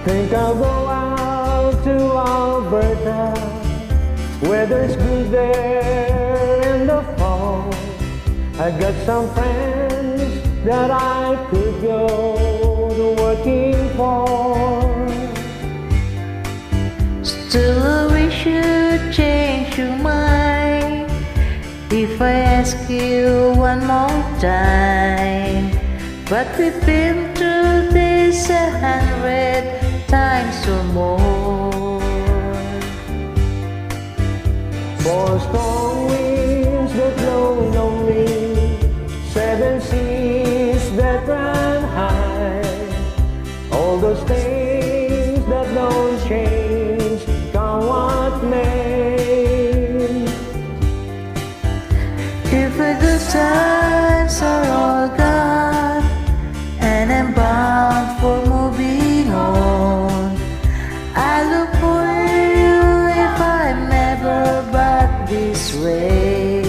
Think I'll go out to Alberta, weather's good there in the fall. I got some friends that I could go to working for. Still we should change your mind if I ask you one more time. But we've been through this 100 times or more. For strong winds that blow lonely, 7 seas that run high, all those things that don't change, come what may. If the good times are all gone and I'm bound for moving on, I look for you if I'm ever back this way.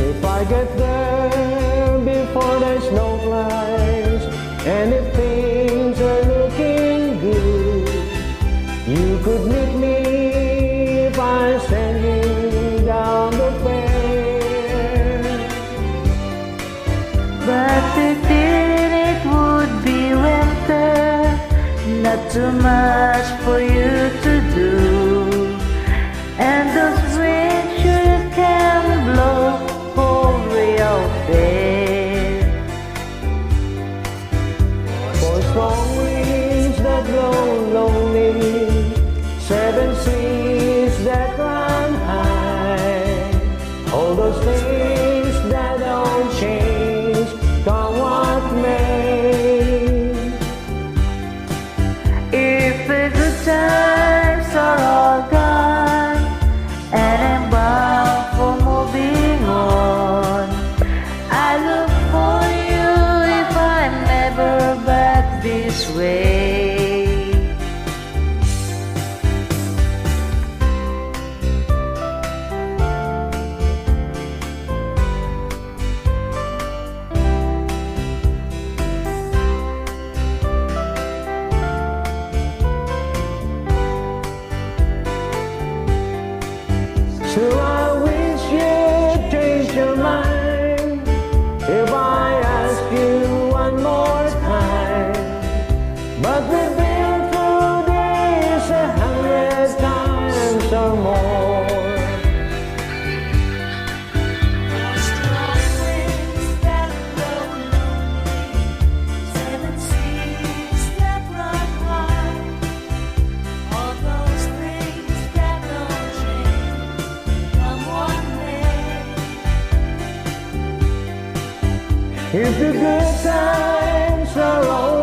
If I get there before the snow flies, and if things are looking good, you could meet me if I send you down the fair. But if it would be winter, not too much for you to do, and those winds sure can blow way out there. For strong winds that blow lonely, 7 seas that run high, all those things that don't change, come what may. If the good times are all gone and I'm bound for moving on, I look for you if I'm never back this way. So I wish you'd change your mind if I ask you one more time. But we've been through this 100 times or more. Strong winds that blow lonely, 7 seas that run high, all those things that don't change, come what may. If the good times are all